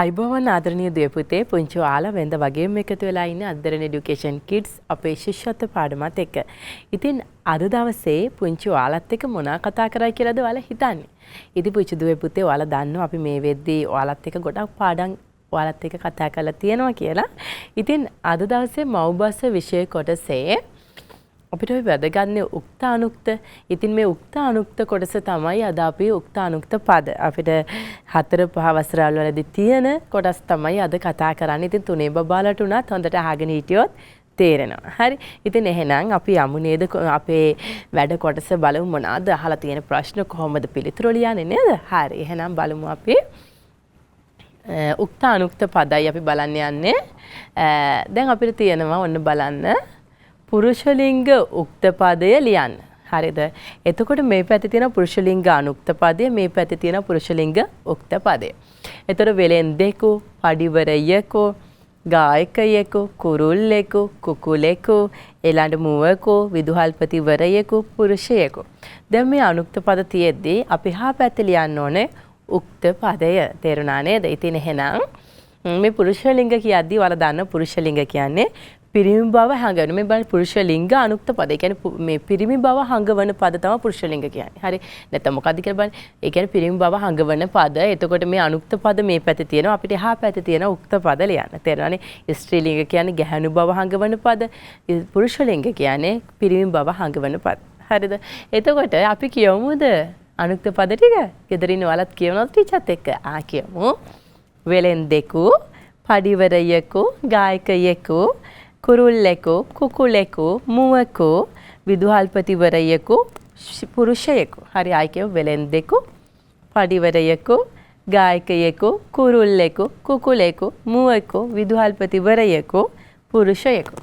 අයිබෝවන් ආදරණීය දුවේ පුතේ පුංචි ඔයාලා වෙනද වගේම එකතු වෙලා ඉන්නේ අද්දරණ এডুকেෂන් කිඩ්ස් අපේ ශිෂ්‍යත්ව පාඩමත් එක්ක. ඉතින් අද දවසේ පුංචි ඔයාලත් එක්ක මොනවා කතා කරයි කියලාද ඔයාලා හිතන්නේ? ඉතින් පුංචි දුවේ පුතේ ඔයාලා දන්නවා අපි මේ වෙද්දී ඔයාලත් එක්ක ගොඩක් පාඩම් ඔයාලත් එක්ක කතා කරලා තියෙනවා කියලා. ඉතින් අද දවසේ මව්බස විෂය කොටසේ අපිට වැදගත් උක්ත අනුක්ත. ඉතින් මේ උක්ත අනුක්ත කොටස තමයි අද අපි උක්ත අනුක්ත පද. අපිට 4-5 වසරවල වලදී තියෙන කොටස් තමයි අද කතා කරන්නේ. ඉතින් තුනේ බබාලට උනත් හොඳට අහගෙන හිටියොත් තේරෙනවා. හරි. ඉතින් එහෙනම් අපි යමු නේද අපේ වැඩ කොටස බලමු මොනවාද අහලා තියෙන ප්‍රශ්න කොහොමද පිළිතුරු ලියන්නේ නේද? හරි. එහෙනම් බලමු අපි උක්ත අනුක්ත පදයි අපි බලන්න යන්නේ. දැන් අපිට තියෙනවා ඔන්න බලන්න පුරුෂලිංග උක්ත පදය ලියන්න. හරිද? එතකොට මේ පැත්තේ තියෙන පුරුෂලිංග අනුක්ත පදය මේ පැත්තේ තියෙන පුරුෂලිංග උක්ත පදය. එතකොට වෙලෙන්දෙකු, පඩිවරයෙකු, ගායකයෙකු, කුරුල්ලෙකු, කුකුලෙකු, එළඬ මුවෙකු, විදුහල්පතිවරයෙකු, පුරුෂයෙකු. දැන් මේ අනුක්ත පද තියෙද්දී අපි හා පැත්තේ ලියන්න ඕනේ උක්ත පදය. තේරුණා නේද? ඉතින් එහෙනම් මේ පුරුෂලිංග කියද්දී ඔයාලා දන්න පුරුෂලිංග කියන්නේ පිරිමි බව හඟවන මේ බලන්න පුරුෂලිංග අනුක්ත පද. ඒ කියන්නේ මේ පිරිමි බව හඟවන පද තමයි පුරුෂලිංග කියන්නේ. හරි. නැත්නම් මොකද්ද කියලා බලන්න. ඒ කියන්නේ පිරිමි බව හඟවන පද. එතකොට මේ අනුක්ත පද මේ පැත්තේ තියෙනවා. අපිට එහා පැත්තේ තියෙන උක්ත පද ලියන්න. තේරෙනවනේ? ස්ත්‍රීලිංග කියන්නේ ගැහැණු බව හඟවන පද. පුරුෂලිංග කියන්නේ පිරිමි බව හඟවන පද. හරිද? එතකොට අපි කියමුද අනුක්ත පද ටික? ගෙදරින් ඔයාලත් කියනවද ටීචර්ත් එක්ක? කියමු. වෙලෙන්දෙකු, පඩිවරයෙකු, ගායකයෙකු, කුරුල්ලෙකු, කුකුලෙකු, මුවෙකු, විදුහල්පතිවරයෙකු, පුරුෂයෙකු. හරි ආයිකේ වෙලෙන්දෙකු, පඩිවරයෙකු, ගායකයෙකු, කුරුල්ලෙකු, කුකුලෙකු, මුවෙකු, විදුහල්පතිවරයෙකු, පුරුෂයෙකු.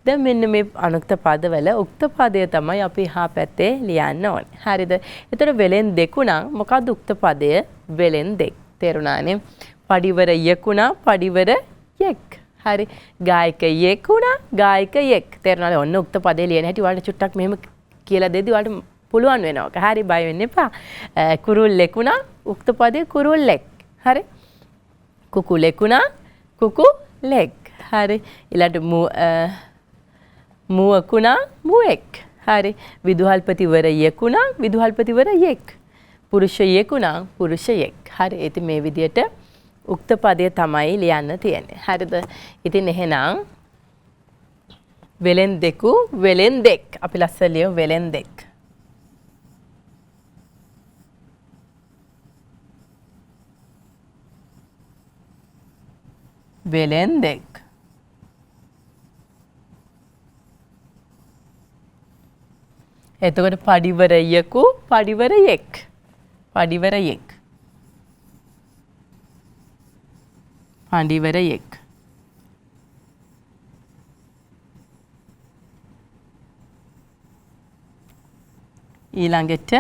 දැන් මෙන්න මේ අනුක්ත පදවල උක්ත පදය තමයි අපි හා පැත්තේ ලියන්න ඕනේ. හරිද? ඒතර වෙලෙන්දෙකු නම් මොකක්ද උක්ත පදය? වෙලෙන්දෙක්. තේරුණානේ? පඩිවරයෙකු නම් පඩිවරයෙක්. හරි. ගායකයෙක් වුණා ගායකයෙක්. තේරුණාද? ඔන්න උක්ත පදේ ලියන හැටි ඔයාලට චුට්ටක් මෙහෙම කියලා දෙද්දි ඔයාලට පුළුවන් වෙනවා. හරි බය වෙන්න එපා. කුරුල්ලෙක් වුණා උක්ත පදේ කුරුල්ලෙක්. හරි. කුකුලෙක් වුණා කුකුලෙක්. හරි. ඊළඟට මුවෙක් වුණා මුවෙක්. හරි. විදුහල්පතිවරයෙක් වුණා විදුහල්පතිවරයෙක්. පුරුෂයෙක් වුණා පුරුෂයෙක්. හරි. ඉතින් මේ විදිහට උක්ත පදය තමයි ලියන්න තියෙන්නේ. හරිද? ඉතින් එහෙනම් වෙලෙන්දෙකු වෙලෙන්දෙක්. අපි ලස්සන ලියමු වෙලෙන්දෙක්. වෙලෙන්දෙක්. එතකොට පඩිවරයෙකු පඩිවරයෙක්. පඩිවරයෙක්. පඬිවරයෙක්. ඊළඟට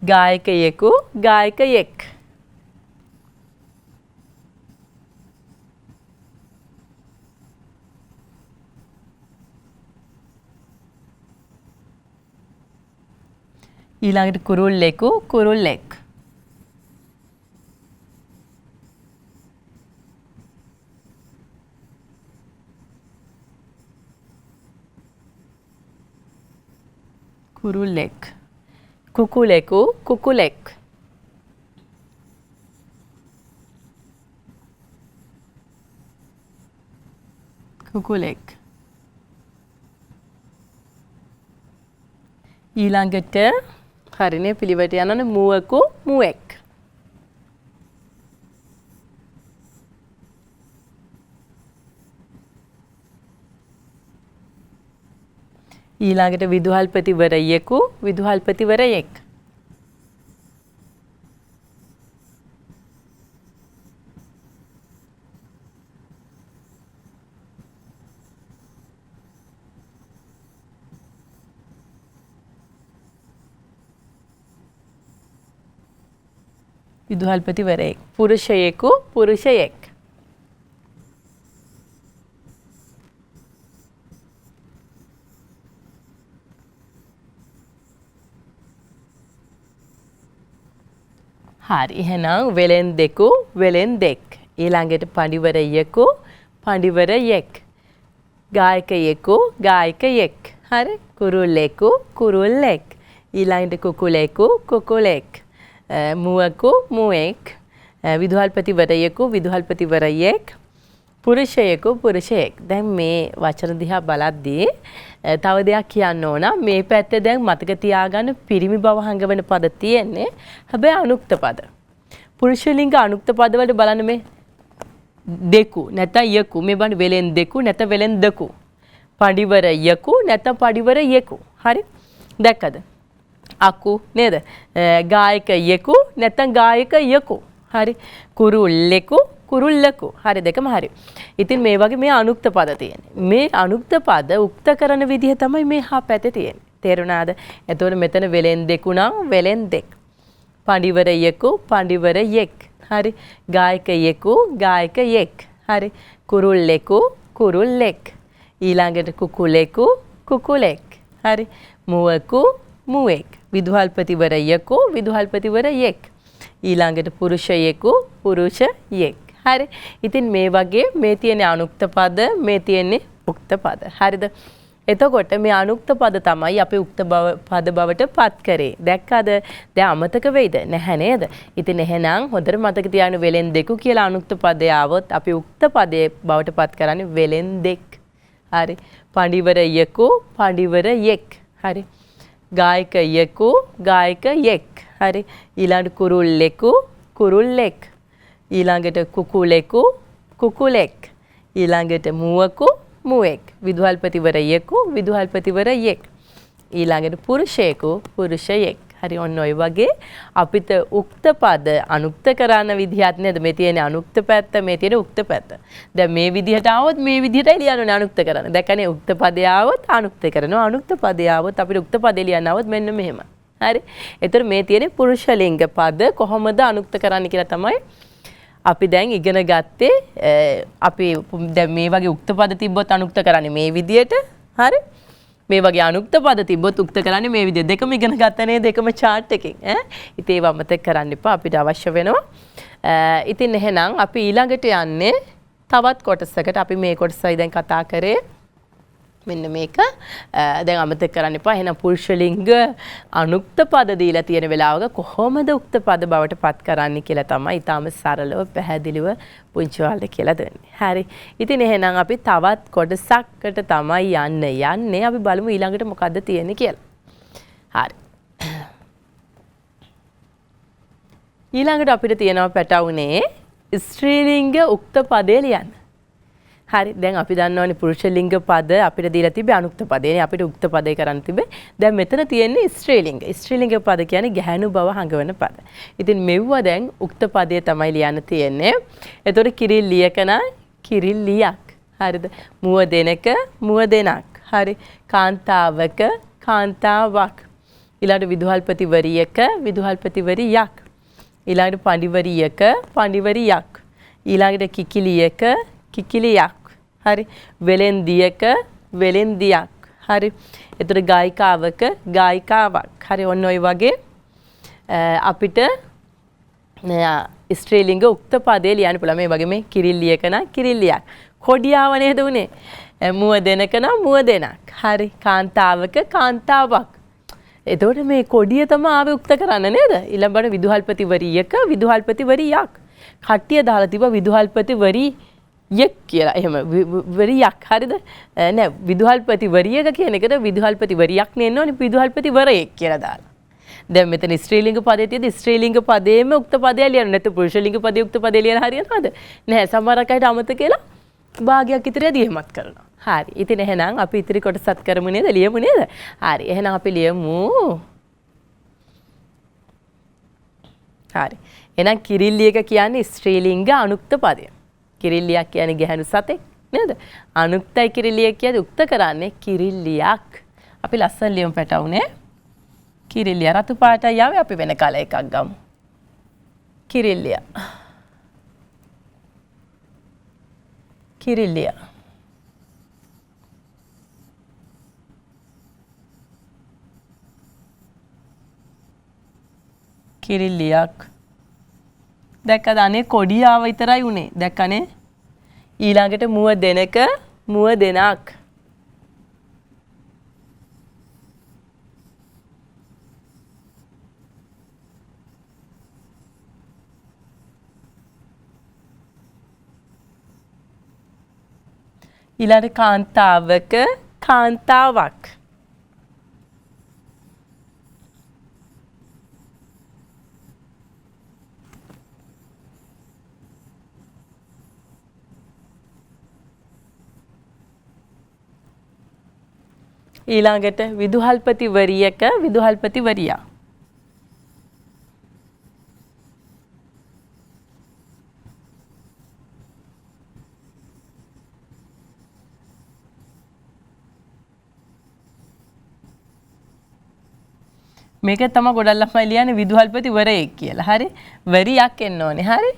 ගායකයෙකු ගායකයෙක්. ඊළඟට කුරුල්ලෙකු කුරුල්ලෙක්. කුරුල්ලෙක්. කුකුලෙකු කුකුලෙක්. කුකුලෙක්. ඊළඟට හරිනේ පිළිවෙලට යනවනේ මුවෙකු මුවෙක්. ඊළඟට විදුහල්පතිවරයෙකු විදුහල්පතිවරයෙක්. විදුහල්පතිවරයෙක්. පුරුෂයෙකු පුරුෂයෙක්. හරි එහෙනම් වෙලෙන් දෙකු වෙලෙන් දෙක්. ඊළඟට පඬිවරයෙකු පඬිවරයෙක්. ගායකයෙකු ගායකයෙක්. හරි. කුරුල්ලෙකු කුරුල්ලෙක්. ඊළඟට කුකුලෙකු කුකුලෙක්. මුවකු මුවෙක්. විදුහල්පතිවරයෙකු විදුහල්පතිවරයෙක්. පුරුෂයෙකු පුරුෂයෙක්. දැන් මේ වචන දිහා බලද්දී තව දෙයක් කියන්න ඕන. මේ පැත්තේ දැන් මතක තියාගන්න පිරිමි බව හංගවන පද තියෙන්නේ. හැබැයි අනුක්ත පද. පුරුෂ ලිංග අනුක්ත පද වලට බලන්න මේ දෙකු නැත්නම් යකු මේ බලන්න වෙලෙන් දෙකු නැත්නම් වෙලෙන් දකු. පඬිවරයෙකු නැත්නම් පඬිවරයෙකු. හරි. දැක්කද? අකු නේද? ගායකයෙකු නැත්නම් ගායකයෙකු. හරි. කුරුල්ලෙකු කුරුල්ලකු. හරි දෙකම හරි. ඉතින් මේ වගේ මේ අනුක්ත පද තියෙන්නේ. මේ අනුක්ත පද උක්ත කරන විදිහ තමයි මේ හා පැත්තේ තියෙන්නේ. තේරුණාද? එතකොට මෙතන වෙලෙන් දෙකු නම් වෙලෙන් දෙක්. පඬිවරයෙකු පඬිවරයෙක්. හරි. ගායකයෙකු ගායකයෙක්. හරි. කුරුල්ලෙකු කුරුල්ලෙක්. ඊළඟට කුකුලෙකු කුකුලෙක්. හරි. මුවකු මුවෙක්. විදුහල්පතිවරයෙකු විදුහල්පතිවරයෙක්. ඊළඟට පුරුෂයෙකු පුරුෂයෙක්. හරි. ඉතින් මේ වගේ මේ තියෙන අනුක්ත පද මේ තියෙන්නේ උක්ත පද. හරිද? එතකොට මේ අනුක්ත පද තමයි අපි උක්ත පද බවට පත් කරේ. දැක්කද? දැන් අමතක වෙයිද? නැහැ නේද? ඉතින් එහෙනම් හොඳට මතක තියාගන්න වෙලෙන් දෙකු කියලා අනුක්ත පදේ ආවොත් අපි උක්ත පදේ බවට පත් කරන්නේ වෙලෙන් දෙක්. හරි. පඬිවරයෙකු පඬිවරයෙක්. හරි. ගායකයෙකු ගායකයෙක්. හරි. ඊළඟට කුරුල්ලෙකු කුරුල්ලෙක්. ඊළඟට කුකුලෙකු කුකුලෙක්. ඊළඟට මුවකු මුවෙක්. විදුහල්පතිවරයෙකු විදුහල්පතිවරයෙක්. ඊළඟට පුරුෂයෙකු පුරුෂයෙක්. හරි. ඔන්න ඔය වගේ අපිට උක්ත පද අනුක්ත කරන විදිහක් නේද? මේ තියෙන අනුක්ත පැත්ත මේ තියෙන උක්ත පැත්ත. දැන් මේ විදිහට ආවොත් මේ විදිහටයි ලියන්න අනුක්ත කරන්න. දැක්කනේ උක්ත පදේ ආවොත් අනුක්ත කරනවා. අනුක්ත පදේ ආවොත් අපිට උක්ත පදේ ලියන්න આવොත් මෙන්න මෙහෙම. හරි. ඒතර මේ තියෙන පුරුෂ ලිංග පද කොහොමද අනුක්ත කරන්න කියලා තමයි අපි දැන් ඉගෙන ගත්තේ. අපි දැන් මේ වගේ උක්ත පද තිබ්බොත් අනුක්ත කරන්නේ මේ විදියට. හරි. මේ වගේ අනුක්ත පද තිබ්බොත් උක්ත කරන්නේ මේ විදියට. දෙකම ඉගෙන ගත්ත නේද? එකම chart එකකින්. ඉතින් ඒව අමතක කරන්න එපා. අපිට අවශ්‍ය වෙනවා. ඉතින් එහෙනම් අපි ඊළඟට යන්නේ තවත් කොටසකට. අපි මේ කොටසයි දැන් කතා කරේ. මෙන්න මේක දැන් අමතක කරන්න එපා. එහෙනම් පුරුෂ ලිංග අනුක්ත පද දීලා තියෙන වෙලාවක කොහොමද උක්ත පද බවට පත් කරන්නේ කියලා තමයි ඊටාම සරලව පැහැදිලිව පුංචි ඔයාලට කියලා දෙන්නේ. හරි. ඉතින් එහෙනම් අපි තවත් කොටසකට තමයි යන්නේ. අපි බලමු ඊළඟට මොකද්ද තියෙන්නේ කියලා. හරි. ඊළඟට අපිට තියෙනවා පැටවුනේ ස්ත්‍රී ලිංග උක්ත පදේ ලියන්න. හරි. දැන් අපි දන්නවනේ පුරුෂ ලිංග පද අපිට දීලා තිබේ අනුක්ත පදේනේ. අපිට උක්ත පදේ කරන්න තිබේ. දැන් මෙතන තියෙන්නේ ස්ත්‍රී ලිංග. ස්ත්‍රී ලිංග පද කියන්නේ ගැහැණු බව හඟවන පද. ඉතින් මෙව්වා දැන් උක්ත පදේ තමයි ලියන්න තියෙන්නේ. එතකොට කිරිල්ලියක නම් කිරිල්ලියක්. හරිද? මුව දෙනක මුව දෙනක්. හරි. කාන්තාවක කාන්තාවක්. ඊළඟට විදුහල්පතිවරියක විදුහල්පතිවරියක්. ඊළඟට පඬිවරියක පඬිවරියක්. ඊළඟට කිකිලියක කිකිලියක්. හරි. වෙලෙන්දියක වෙලෙන්දියක්. හරි. එතකොට ගායිකාවක ගායිකාවක්. හරි. ඔන්න ඔය වගේ අපිට ස්ත්‍රී ලිංග උක්ත පදේ ලියන්න පුළුවන්. මේ වගේ මේ කිරිල්ලියක නම් කිරිල්ලියක්. කොඩියාව නේද උනේ? මුව දෙනක නම් මුව දෙනක්. හරි. කාන්තාවක කාන්තාවක්. එතකොට මේ කොඩිය තමයි ආවේ උක්ත කරන්න නේද? ඊළඟට විදුහල්පතිවරියක විදුහල්පතිවරියක්. කට්ටිය දාලා තිබ්බ විදුහල්පතිවරියක් කියලා. එහෙම වරියක්. හරිද? නෑ විදුහල්පතිවරියක කියන එකට විදුහල්පතිවරියක් නෙන්න ඕනේ විදුහල්පතිවරයෙක් කියලා දාලා. දැන් මෙතන ස්ත්‍රී ලිංග පදයේ තියෙද ස්ත්‍රී ලිංග පදයේම උක්ත පදය ලියන්න නැත්නම් පුරුෂ ලිංග පදයේ උක්ත පදය ලියන හරියනවද? නැහැ. සමහරක් අයට අමතක කියලා භාගයක් ඉදිරියදී එහෙමත් කරනවා. හරි. ඉතින් එහෙනම් අපි ඉතිරි කොටසත් කරමු නේද? ලියමු නේද? හරි. එහෙනම් අපි ලියමු. හරි. එහෙනම් කිරිල්ලියක කියන්නේ ස්ත්‍රී ලිංග අනුක්ත පදය. කිරිල්ලියක් කියන්නේ ගැහැණු සතෙක් නේද? අනුක්තයි කිරිල්ලිය කියන්නේ උක්ත කරන්නේ කිරිල්ලියක්. අපි ලස්සන ලියමු පැටවුනේ. කිරිල්ලිය රතු පාටයි ආවේ. අපි වෙන කල එකක් ගමු. කිරිල්ලිය. කිරිල්ලිය. කිරිල්ලියක් දැක්කද අනේ කොඩියාව විතරයි උනේ. දැක්කනේ? ඊළඟට මුව දෙනක මුව දෙනක්. ඊළඟට කාන්තාවක කාන්තාවක්. ඊළඟට විදුහල්පතිවරියක විදුහල්පතිවරියා. මේක තමයි ගොඩක් ළමයි ලියන්නේ විදුහල්පතිවරයෙක් කියලා. හරි? වරියක් එන්න ඕනේ. හරි?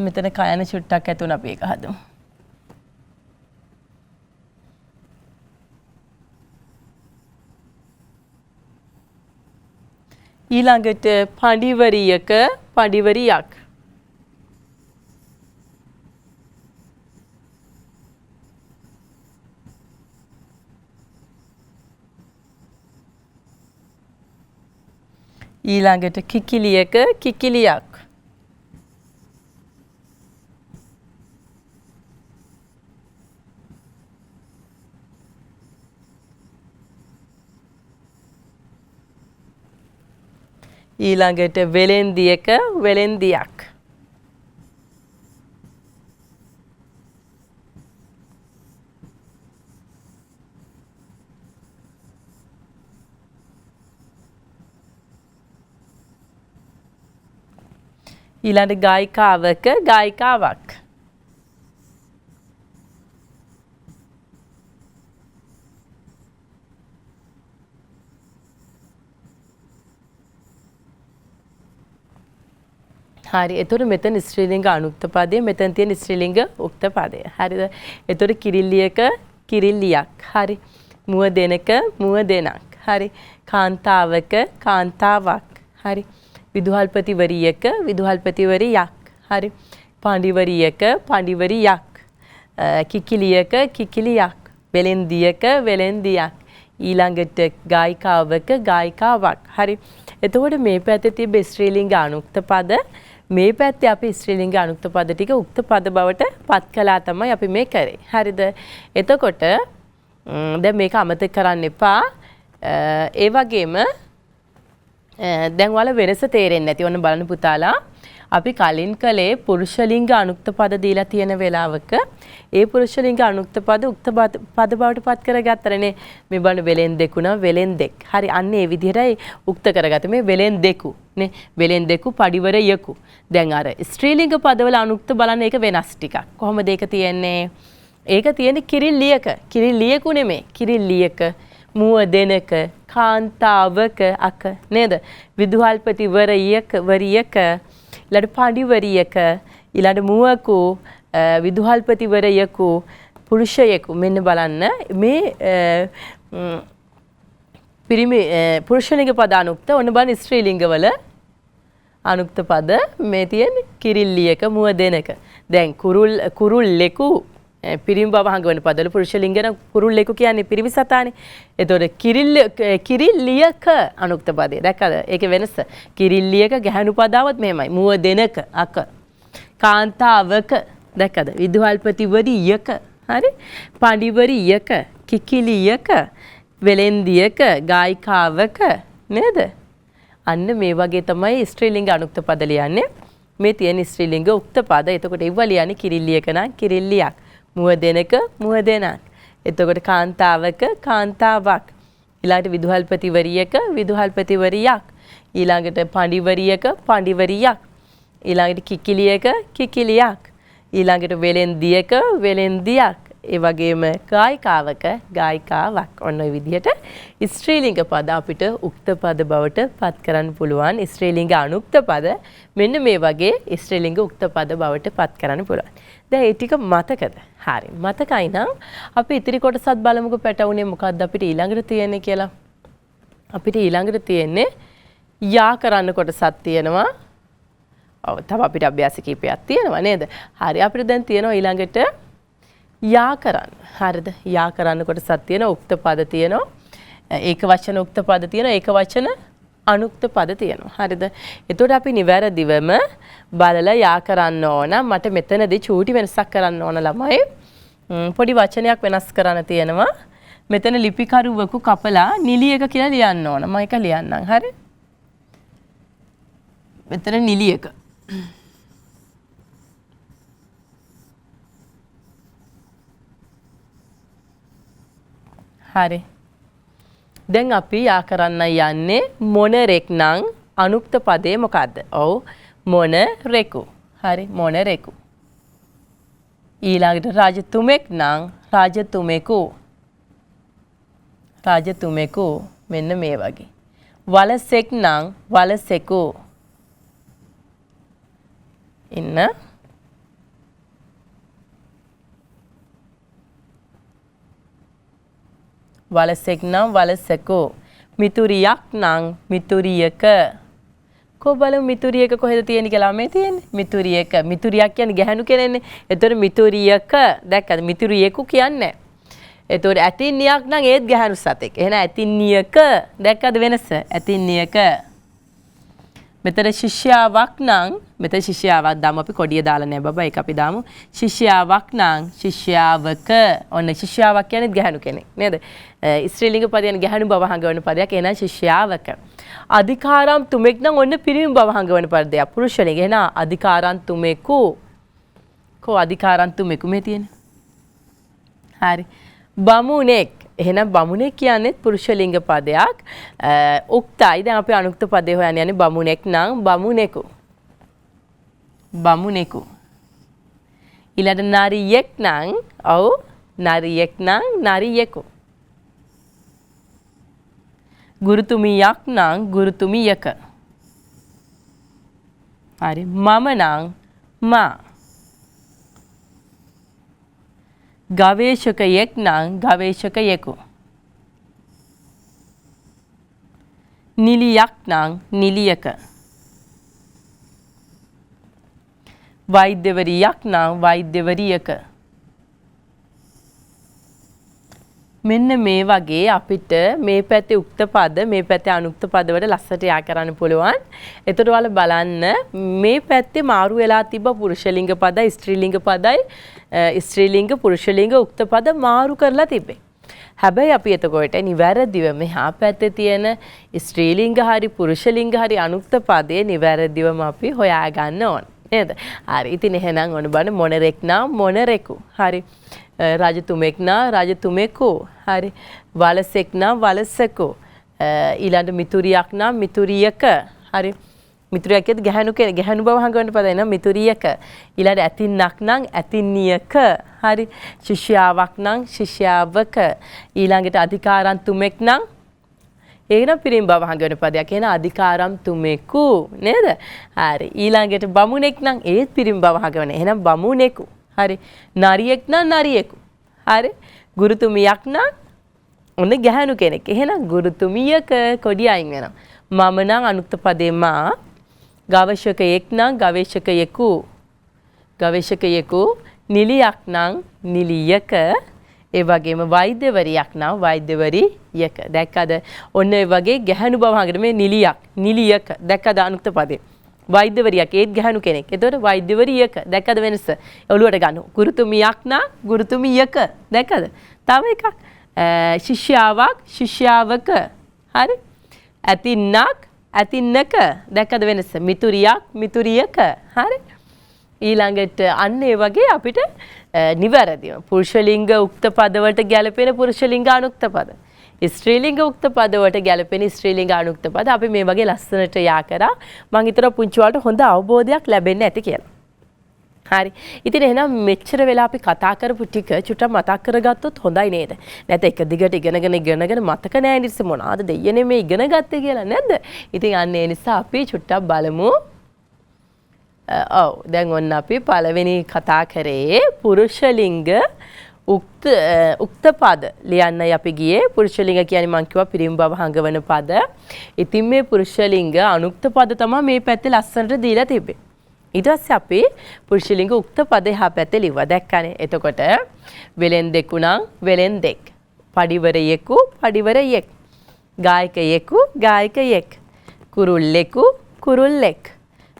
මෙතන කයන චුට්ටක් ඇතුණ අපි ඒක හදමු. ඊළඟට පඬිවරියක පඬිවරියක්. ඊළඟට කිකිලියක කිකිලියක්. ඊළඟට වෙලෙන්දියක වෙලෙන්දියක්. ඊළඟට ගායිකාවක ගායිකාවක්. හරි. එතකොට මෙතන ස්ත්‍රීලිංග අනුක්ත පදය, මෙතන තියෙන ස්ත්‍රීලිංග උක්ත පදය. හරිද? එතකොට කිරිල්ලියක කිරිල්ලියක්. හරි. මුව දෙනක මුව දෙනක්. හරි. කාන්තාවක කාන්තාවක්. හරි. විදුහල්පතිවරියක විදුහල්පතිවරියක්. හරි. පඬිවරියක පඬිවරියක්. කිකිලියක කිකිලියක්. වෙලෙන්දියක වෙලෙන්දියක්. ඊළඟට ගායිකාවක ගායිකාවක්. හරි. එතකොට මේ පැත්තේ තිබෙ ස්ත්‍රීලිංග අනුක්ත පද, මේ පැත්තේ අපි ස්ත්‍රීලිංග අනුක්ත පද ටික උක්ත පද බවට පත් කළා තමයි අපි මේ කරේ. හරිද? එතකොට දැන් මේක අමතක කරන්න එපා. ඒ වගේම දැන් ඔයාලා වෙනස තේරෙන්නේ නැති. ඔන්න බලන්න පුතාලා. අපි කලින් කලේ පුරුෂලිංග අනුක්ත පද දීලා තියෙන වෙලාවක ඒ පුරුෂලිංග අනුක්ත පද උක්ත පද බවට පත් කරගත්තනේ. මේ බලන්න වෙලෙන් දෙකුණා වෙලෙන් දෙක්. හරි. අන්න ඒ විදිහටයි උක්ත කරගත්තේ. මේ වෙලෙන් දෙකු නේ. වෙලෙන් දෙකු පඩිවරයකු. දැන් අර ස්ත්‍රීලිංග පදවල අනුක්ත බලන්න ඒක වෙනස් ටිකක්. කොහොමද ඒක තියෙන්නේ? ඒක තියෙන්නේ කිරිල්ලියක. කිරිල්ලියකු නෙමෙයි. කිරිල්ලියක මුව දෙනක කාන්තාවක අක නේද? විදුහල්පතිවරයක වරියක ඊළඟ පඬිවරියක ඊළඟ මුවකු විදුහල්පතිවරයකු පුරුෂයෙකු. මෙන්න බලන්න මේ පිරිමි පුරුෂලිංග පද අනුක්ත ඔන්න බලන්න ස්ත්‍රීලිංගවල අනුක්ත පද මේ තියෙන්නේ කිරිල්ලියක මුව දෙනක. දැන් කුරුල්ලෙකු පිරිමි බව හංගවන පදවල පුරුෂලිංග නම් කුරුල්ලෙකු කියන්නේ පිරිමි සතානේ. එතකොට කිරිල්ලියක අනුක්ත පදේ. දැක්කද? ඒකේ වෙනස. කිරිල්ලියක ගැහණු පදාවත් මෙහෙමයි. මුව දෙනක අක. කාන්තාවක දැක්කද? විදුහල්පතිවරියක. හරි? පඬිවරියක, කිකිලියක, වෙලෙන්දියක, ගායිකාවක නේද? අන්න මේ වගේ තමයි ස්ත්‍රීලිංග අනුක්ත පද ලියන්නේ. මේ තියෙන ස්ත්‍රීලිංග උක්ත පද. එතකොට ඒව ලියන්නේ කිරිල්ලියක නම් කිරිල්ලියක්. මුව දෙනක මුව දෙනක්. එතකොට කාන්තාවක කාන්තාවක්. ඊළඟට විදුහල්පතිවරියක විදුහල්පතිවරියක්. ඊළඟට පඬිවරියක පඬිවරියක්. ඊළඟට කිකිලියක කිකිලියක්. ඊළඟට වෙලෙන්දියක වෙලෙන්දියක්. ඒ වගේම ගායිකාවක ගායිකාවක්. ඔන්න ඔය විදිහට ස්ත්‍රීලිංග පද අපිට උක්ත පද බවට පත් කරන්න පුළුවන්. ස්ත්‍රීලිංග අනුක්ත පද මෙන්න මේ වගේ ස්ත්‍රීලිංග උක්ත පද බවට පත් කරන්න පුළුවන්. දැන් ඒ ටික මතකද? හරි. මතකයි නම් අපි ඉතිරි කොටසත් බලමුකෝ පැටවුනේ මොකක්ද අපිට ඊළඟට තියෙන්නේ කියලා. අපිට ඊළඟට තියෙන්නේ යා කරන්න කොටසක් තියෙනවා. ඔව් තව අපිට අභ්‍යාස කීපයක් තියෙනවා නේද? හරි අපිට දැන් තියෙනවා ඊළඟට යා කරන්න. හරිද? යා කරන්නකොට සත් තියෙනවා, උක්ත පද තියෙනවා. ඒක වචන උක්ත පද තියෙනවා, ඒක වචන අනුක්ත පද තියෙනවා. හරිද? එතකොට අපි නිවැරදිවම බලලා යා කරන්න ඕන. මට මෙතනදී චූටි වෙනසක් කරන්න ඕන ළමයි. පොඩි වචනයක් වෙනස් කරන්න තියෙනවා. මෙතන ලිපිකරුවෙකු කපලා නිලියක කියලා ලියන්න ඕන. මම ඒක ලියන්නම්. හරි? මෙතන නිලියක. හරි. දැන් අපි යා කරන්න යන්නේ මොනරෙක් නම් අනුක්ත පදේ මොකද්ද? ඔව් මොනරෙකු. හරි මොනරෙකු. ඊළඟට රජතුමෙක් නම් රජතුමෙකු. රජතුමෙකු මෙන්න මේ වගේ. වලසෙක් නම් වලසෙකු. ඉන්න වලසෙක් නම් වලසෙකු. මිතුරියක් නම් මිතුරියක. කො බලමු මිතුරියක කොහෙද තියෙන්නේ කියලා මේ තියෙන්නේ. මිතුරියක. මිතුරියක් කියන්නේ ගැහණු කෙනෙක්නේ. එතකොට මිතුරියක දැක්කද? මිතුරියෙකු කියන්නේ. එතකොට ඇතින්නියක් නම් ඒත් ගැහණු සතෙක්. එහෙනම් ඇතින්නියක දැක්කද වෙනස? ඇතින්නියක. මෙතන ශිෂ්‍යාවක් නම් මෙතන ශිෂ්‍යාවක් දාමු අපි කොඩිය දාලා නැහැ බබා ඒක අපි දාමු ශිෂ්‍යාවක් නම් ශිෂ්‍යාවක ඔන්න ශිෂ්‍යාවක් කියන්නේ ගැහණු කෙනෙක් නේද ස්ත්‍රීලිංග පදයෙන් ගැහණු බව හංගවන පදයක් එහෙනම් ශිෂ්‍යාවක අධිකාරම් තුමෙක් නම් ඔන්න පිරිමි බව හංගවන පදයක් පුරුෂලිංග එහෙනම් අධිකාරම් තුමෙකු කො අධිකාරම් තුමෙකු මේ තියෙන්නේ හරි බමුණෙක් එහෙනම් බමුණෙක් කියන්නේ පුරුෂ ලිංග පදයක් උක්තයි දැන් අපි අනුක්ත පදේ හොයන්න යන්නේ බමුණෙක් නම් බමුණෙකු බමුණෙකු ඊළඟ නාරියෙක් නම් ඔව් නාරියෙක් නම් නාරියෙකු ගුරුතුමියක් නම් ගුරුතුමියක හරි මම නම් මා ගවේෂකයෙක් නම් ගවේෂකයෙකු නිලියක් නම් නිලියක වෛද්‍යවරියක් නම් වෛද්‍යවරියක මෙන්න මේ වගේ අපිට මේ පැත්තේ උක්ත පද මේ පැත්තේ අනුක්ත පද වල ලස්සට යා කරන්න පුළුවන්. එතකොට ඔයාලා බලන්න මේ පැත්තේ මාරු වෙලා තිබ්බ පුරුෂලිංග පදයි ස්ත්‍රීලිංග පදයි ස්ත්‍රීලිංග පුරුෂලිංග උක්ත පද මාරු කරලා තිබ්බේ. හැබැයි අපි එතකොට නිවැරදිව මෙහා පැත්තේ තියෙන ස්ත්‍රීලිංග හරි පුරුෂලිංග හරි අනුක්ත පදේ නිවැරදිවම අපි හොයා ගන්න ඕන. නේද? හරි. ඉතින් එහෙනම් ඔන්න බලන්න මොනරෙක් නම් මොනරෙකු. හරි. රජතුමෙක් නම් රජතුමෙකු. හරි. වලසෙක් නම් වලසෙකු. ඊළඟ මිතුරියක් නම් මිතුරියක. හරි. මිතුරියක් කියද ගැහණු කෙනෙක් ගැහණු බව හංගවන්න පදයි නම් මිතුරියක. ඊළඟ ඇතින්නක් නම් ඇතින්නියක. හරි. ශිෂ්‍යාවක් නම් ශිෂ්‍යාවක. ඊළඟට අධිකාරම් තුමෙක් නම් ඒකනම් පිරිමි බව හංගවන පදයක්. එහෙනම් අධිකාරම් තුමෙකු නේද? හරි. ඊළඟට බමුණෙක් නම් ඒත් පිරිමි බව හංගවන. එහෙනම් බමුණෙකු. හරි. නරියෙක් නම් නරියෙකු. හරි. ගුරුතුමියක් නම් ඔන්න ගැහණු කෙනෙක්. එහෙනම් ගුරුතුමියක කොඩිය අයින් වෙනවා. මම නම් අනුක්ත පදේ මා ගවේෂකයෙක් නම් ගවේෂකයෙකු. ගවේෂකයෙකු නිලියක් නම් නිලියක. ඒ වගේම වෛද්‍යවරියක් නම් වෛද්‍යවරියක. දැක්කද? ඔන්න ඒ වගේ ගැහණු බව හංගන මේ නිලියක් නිලියක. දැක්කද අනුක්ත පදේ? වෛද්‍යවරියක් ඒත් ගැහණු කෙනෙක්. එතකොට වෛද්‍යවරියක. දැක්කද වෙනස? ඔළුවට ගන්න. ගුරුතුමියක් නම් ගුරුතුමියක. දැක්කද? තව එකක්. ශිෂ්‍යාවක් ශිෂ්‍යාවක. හරි? ඇතින්නක් ඇතින්නක. දැක්කද වෙනස? මිතුරියක් මිතුරියක. හරි? ඊළඟට අන්න ඒ වගේ අපිට නිවැරදිව පුරුෂලිංග උක්ත පද වලට ගැලපෙන පුරුෂලිංග අනුක්ත පද ස්ත්‍රීලිංග උක්ත පද වලට ගැලපෙන ස්ත්‍රීලිංග අනුක්ත පද අපි මේ වගේ ලස්සනට යා කරා මම හිතනවා පුංචි වලට හොඳ අවබෝධයක් ලැබෙන්න ඇති කියලා. හරි. ඉතින් එහෙනම් මෙච්චර වෙලා අපි කතා කරපු ටික චුට්ටක් මතක් කරගත්තොත් හොඳයි නේද? නැත්නම් එක දිගට ඉගෙනගෙන මතක නැහැ නේද මොනවාද දෙයනේ මේ ඉගෙන ගත්තේ කියලා නැද්ද? ඉතින් අන්න ඒ නිසා අපි චුට්ටක් බලමු. ඔව් දැන් ඔන්න අපි පළවෙනි කතා කරේ පුරුෂලිංග උක්ත පද ලියන්නයි අපි ගියේ. පුරුෂලිංග කියන්නේ මං කිව්වා පිරිමි බව හංගවන පද. ඉතින් මේ පුරුෂලිංග අනුක්ත පද තමයි මේ පැත්තේ ලස්සනට දීලා තිබ්බේ. ඊට පස්සේ අපි පුරුෂලිංග උක්ත පද එහා පැත්තේ ලිව්වා. දැක්කනේ. එතකොට වෙලෙන්දෙකු නම් වෙලෙන්දෙක්. පඩිවරයෙකු පඩිවරයෙක්. ගායකයෙකු ගායකයෙක්. කුරුල්ලෙකු කුරුල්ලෙක්.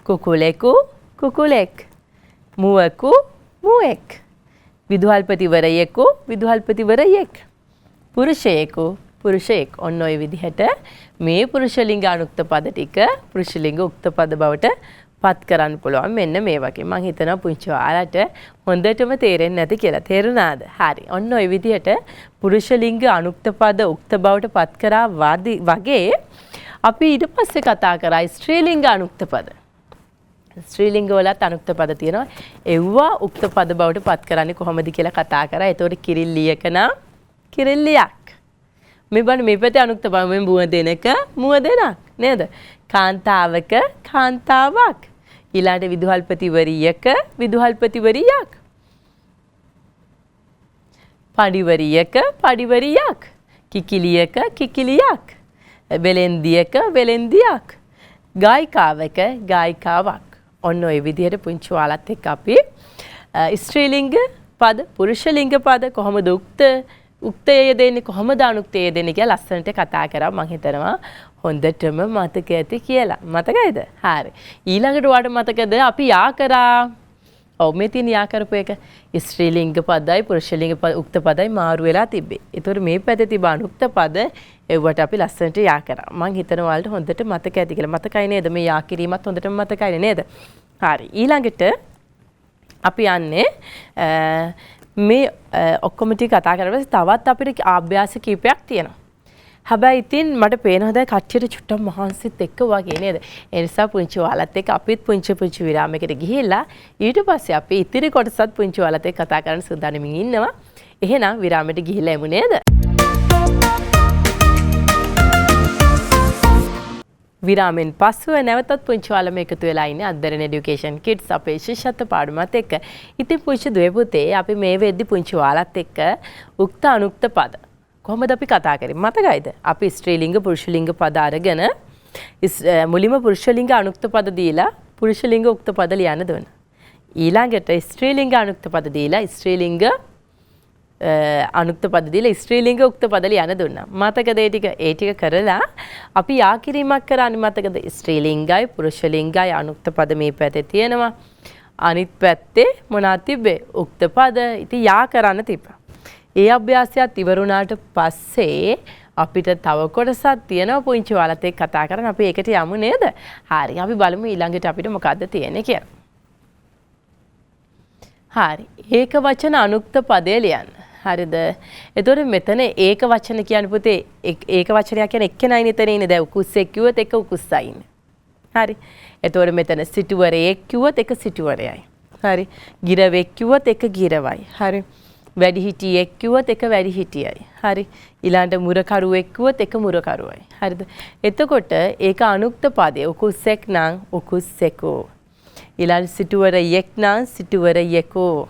කුකුලෙකු කුකුලෙක්. මුවකු මුවෙක්. විදුහල්පතිවරයෙකු විදුහල්පතිවරයෙක්. පුරුෂයෙකු පුරුෂයෙක්. ඔන්න ඔය විදිහට මේ පුරුෂලිංග අනුක්ත පද ටික පුරුෂලිංග උක්ත පද බවට පත් කරන්න පුළුවන්. මෙන්න මේ වගේ. මම හිතනවා පුංචි ඔයාලට හොඳටම තේරෙන්නේ නැති කියලා. තේරුණාද? හරි. ඔන්න ඔය විදිහට පුරුෂලිංග අනුක්ත පද උක්ත බවට පත් කරා වගේ අපි ඊට පස්සේ කතා කරා ස්ත්‍රීලිංග අනුක්ත පද. ස්ත්‍රීලිංග වලත් අනුක්ත පද තියෙනවා. ඒවා උක්ත පද බවට පත් කරන්නේ කොහොමද කියලා කතා කරා. ඒතකොට කිරිල්ලියක නම් කිරිල්ලියක්. මේ බලන්න මේ පැත්තේ අනුක්ත පද මේ මුව දෙනක මුව දෙනක් නේද? කාන්තාවක කාන්තාවක්. ඊළාට විදුහල්පතිවරියක විදුහල්පතිවරියක්. පඩිවරියක පඩිවරියක්. කිකිලියක කිකිලියක්. වෙලෙන්දියක වෙලෙන්දියක්. ගායිකාවක ගායිකාවක්. ඔන්න ඔය විදිහට පුංචි ඔයාලත් එක්ක අපි ස්ත්‍රීලිංග පද පුරුෂලිංග පද කොහොමද උක්තය දෙන්නේ කොහොමද අනුක්තය දෙන්නේ කියලා ලස්සනට කතා කරා. මම හිතනවා හොඳටම මතක ඇති කියලා. මතකයිද? හරි. ඊළඟට ඔයාලට මතකද අපි යා කරා? ඔව් මේ තියෙන යා කරපු එක ස්ත්‍රීලිංග පදයි පුරුෂලිංග උක්ත පදයි මාරු වෙලා තිබ්බේ. ඒතකොට මේ පැත්තේ තිබ්බ අනුක්ත පද ඒවට අපි ලස්සනට යා කරා. මම හිතනවා ඔයාලට හොඳට මතක ඇති කියලා. මතකයි නේද? මේ යා කිරීමත් හොඳටම මතකයි නේද? හරි. ඊළඟට අපි යන්නේ මේ ඔක්කොම ටික කතා කරලා තවත් අපිට අභ්‍යාස කීපයක් තියෙනවා. හැබැයි ඉතින් මට පේනවා දැන් කට්ටියට චුට්ටක් මහන්සිත් එක්ක වගේ නේද? ඒ නිසා පුංචි ඔයාලත් එක්ක අපිත් පුංචි විරාමයකට ගිහිල්ලා ඊට පස්සේ අපි ඉතිරි කොටසත් පුංචි ඔයාලත් එක්ක කතා කරන්න සූදානම්ින් ඉන්නවා. එහෙනම් විරාමයට ගිහිල්ලා එමු නේද? විරාමෙන් පසුව නැවතත් පුංචි ඔයාලම එකතු වෙලා ඉන්නේ අද්දරන এডুকেෂන් කිඩ්ස් අපේ ශිෂ්‍යත්ව පාඩමත් එක්ක. ඉතින් පුංචි දුවේ පුතේ අපි මේ වෙද්දි පුංචි ඔයාලත් එක්ක උක්ත අනුක්ත පද කොහොමද අපි කතා කරේ මතකයිද? අපි ස්ත්‍රීලිංග පුරුෂලිංග පද අරගෙන මුලින්ම පුරුෂලිංග අනුක්ත පද දීලා පුරුෂලිංග උක්ත පද ලියන්න දුන්නා. ඊළඟට ස්ත්‍රීලිංග අනුක්ත පද දීලා ස්ත්‍රීලිංග අනුක්ත පද දීලා ස්ත්‍රීලිංග උක්ත පද ලියන්න දුන්නා. මතකද ඒ ටික කරලා අපි යා කිරීමක් කරන්නේ මතකද? ස්ත්‍රීලිංගයි පුරුෂලිංගයි අනුක්ත පද මේ පැත්තේ තියෙනවා. අනිත් පැත්තේ මොනවද තිබ්බේ? උක්ත පද. ඉතින් යා කරන්න තිබ්බා. ඒ අභ්‍යාසයත් ඉවරුණාට පස්සේ අපිට තව කොටසක් තියෙනවා පුංචි ඔයාලත් එක්ක කතා කරන්න. අපි ඒකට යමු නේද? හරි. අපි බලමු ඊළඟට අපිට මොකද්ද තියෙන්නේ කියලා. හරි. ඒක වචන අනුක්ත පදේ ලියන්න. හරිද? එතකොට මෙතන ඒක වචන කියන්නේ පුතේ ඒක වචනයක් කියන්නේ එක්කෙනයි නිතර ඉන්නේ. දැන් උකුස්සෙක් කිව්වොත් එක උකුස්සයි ඉන්නේ. හරි. එතකොට මෙතන සිටුවරයෙක් කිව්වොත් එක සිටුවරයයි. හරි. ගිරවෙක් කිව්වොත් එක ගිරවයි. හරි. වැඩිහිටියෙක් කිව්වොත් එක වැඩිහිටියයි. හරි. ඊළඟට මුරකරුවෙක් කිව්වොත් එක මුරකරුවයි. හරිද? එතකොට ඒක අනුක්ත පදේ. උකුස්සෙක් නම් උකුස්සෙකෝ. ඊළඟ සිටුවරයෙක් නම් සිටුවරයෙකෝ.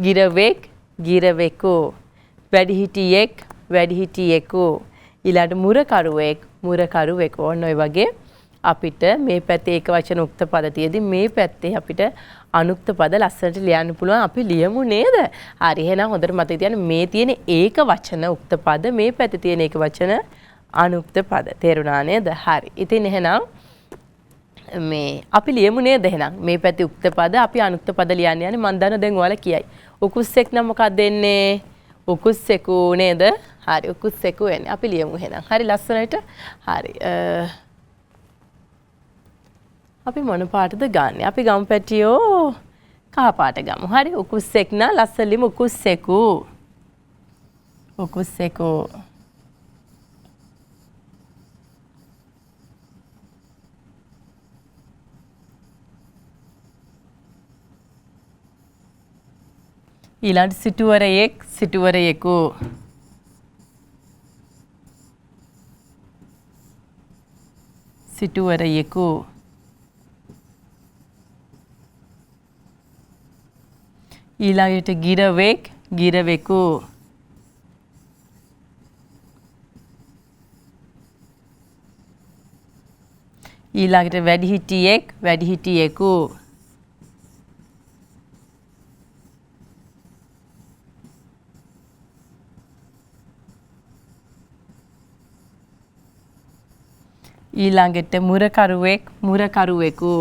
ගිරවෙක් ගිරවෙකෝ. වැඩිහිටියෙක් වැඩිහිටියෙකෝ. ඊළඟ මුරකරුවෙක් මුරකරුවෙකෝ. ඔන්න ඔය වගේ අපිට මේ පැත්තේ ඒක වචන උක්ත පද තියදී මේ පැත්තේ අපිට අනුක්ත පද ලස්සනට ලියන්න පුළුවන්. අපි ලියමු නේද? හරි. එහෙනම් හොඳට මතක තියාගන්න මේ තියෙන ඒක වචන උක්ත පද මේ පැත්තේ තියෙන ඒක වචන අනුක්ත පද. තේරුණා නේද? හරි. ඉතින් එහෙනම් මේ අපි ලියමු නේද එහෙනම් මේ පැත්තේ උක්ත පද අපි අනුක්ත පද ලියන්න යන්නේ. මම දන්නවා දැන් ඔයාලා කියයි. උකුස්සෙක් නම් මොකක්ද එන්නේ? උකුස්සෙකු නේද? හරි. උකුස්සෙකු එන්නේ. අපි ලියමු එහෙනම්. හරි ලස්සනට. හරි. අපි මොන පාටද ගන්න? අපි ගමු පැටියෝ කහ පාට ගමු. හරි. උකුස්සෙක් නා ලස්සලිම උකුස්සෙකු. උකුස්සෙකු. ඊළඟ සිටුවරයෙක් සිටුවරයෙකු. සිටුවරයෙකු. ඊළඟට ගිරවෙක් ගිරවෙකු. ඊළඟට වැඩිහිටියෙක් වැඩිහිටියෙකු. ඊළඟට මුරකරුවෙක් මුරකරුවෙකු.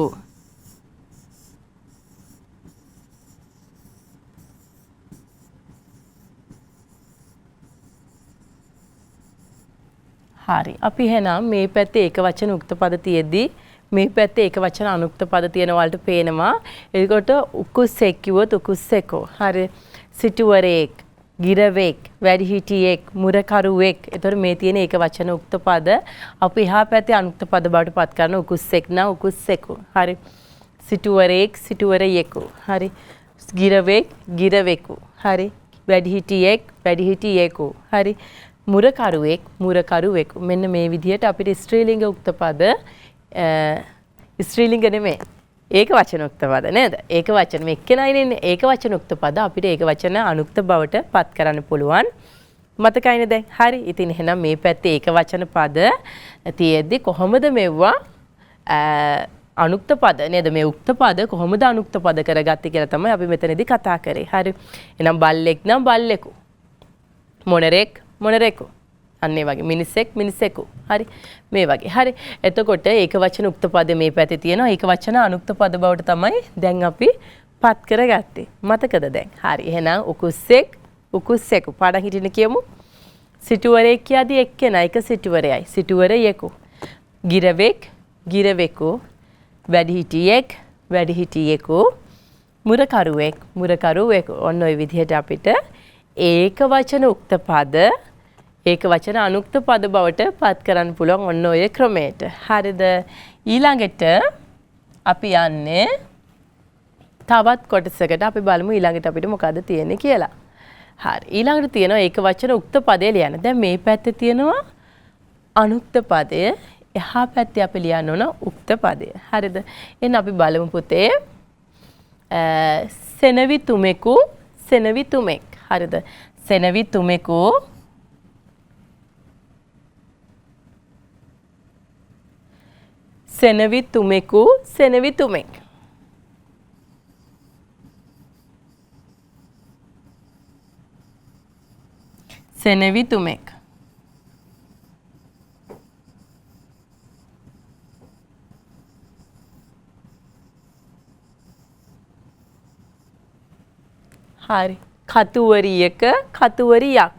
හරි. අපි එහෙනම් මේ පැත්තේ ඒක වචන උක්ත පද තියෙද්දි මේ පැත්තේ ඒක වචන අනුක්ත පද තියෙන වලට පේනවා. එතකොට උකුස්සෙක් කිව්වොත් උකුස්සෙකෝ. හරි. සිටුවරෙක්, ගිරවෙක්, වැඩිහිටියෙක්, මුරකරුවෙක්. එතකොට මේ තියෙන ඒක වචන උක්ත පද අපි එහා පැත්තේ අනුක්ත පද බවට පත් කරන උකුස්සෙක් නා උකුස්සෙකෝ. හරි. සිටුවරෙක්, සිටුවරයෙකෝ. හරි. ගිරවෙක්, ගිරවෙකෝ. හරි. වැඩිහිටියෙක්, වැඩිහිටියෙකෝ. හරි. මුරකරුවෙක්, මුරකරුවෙකු. මෙන්න මේ විදිහට අපිට ස්ත්‍රීලිංග උක්ත පද ස්ත්‍රීලිංග නෙමෙයි. ඒක වචන උක්ත පද නේද? ඒක වචන මේ එක්කෙනයිනේ ඒක වචන උක්ත පද අපිට ඒක වචන අනුක්ත බවට පත් කරන්න පුළුවන්. මතකයිනේ දැන්. හරි. ඉතින් එහෙනම් මේ පැත්තේ ඒක වචන පද තියෙද්දි කොහොමද මෙවුවා අනුක්ත පද නේද? මේ උක්ත පද කොහොමද අනුක්ත පද කරගත්තේ කියලා තමයි අපි මෙතනදී කතා කරේ. හරි. එහෙනම් බල්ලෙක් නම් බල්ලෙකු. මොණරෙක් මොණරෙකු. අන්න ඒ වගේ මිනිසෙක් මිනිසෙකු. හරි. මේ වගේ. හරි. එතකොට ඒක වචන උක්ත පද මේ පැත්තේ තියෙනවා. ඒක වචන අනුක්ත පද බවට තමයි දැන් අපි පත් කරගත්තේ. මතකද දැන්? හරි. එහෙනම් උකුස්සෙක් උකුස්සෙකු. පාඩම් හිටින්න කියමු. සිටුවරයෙක් කියදී එක්කෙනා එක සිටුවරයයි. සිටුවරයෙකු. ගිරවෙක් ගිරවෙකු. වැඩිහිටියෙක් වැඩිහිටියෙකු. මුරකරුවෙක් මුරකරුවෙකු. ඔන්න ඔය විදිහට අපිට ඒක වචන උක්ත පද ඒක වචන අනුක්ත පද බවට පත් කරන්න පුළුවන් ඔන්න ඔය ක්‍රමයට. හරිද? ඊළඟට අපි යන්නේ තවත් කොටසකට. අපි බලමු ඊළඟට අපිට මොකද්ද තියෙන්නේ කියලා. හරි. ඊළඟට තියෙනවා ඒක වචන උක්ත පදේ ලියන්න. දැන් මේ පැත්තේ තියෙනවා අනුක්ත පදය. එහා පැත්තේ අපි ලියන්න ඕන උක්ත පදය. හරිද? එහෙනම් අපි බලමු පුතේ. සෙනවි තුමෙකු සෙනවි තුමෙක්. හරිද? සෙනවි තුමෙකු සෙනවි තුමෙකු සෙනවි තුමෙක්. සෙනවි තුමෙක්. හරි. කතුවරියක කතුවරියක්.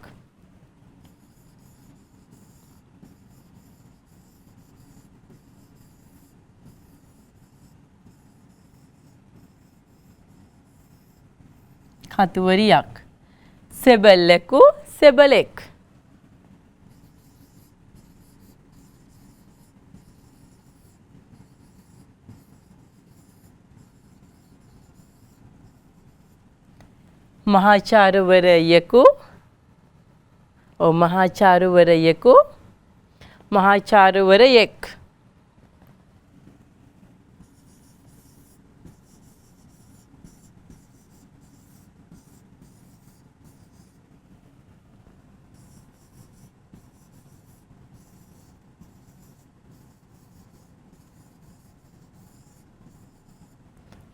කතුවරියක්. සෙබල්ලෙකු සෙබලෙක්. මහාචාර්යවරයෙකු මහාචාර්යවරයෙකු මහාචාර්යවරයෙක්.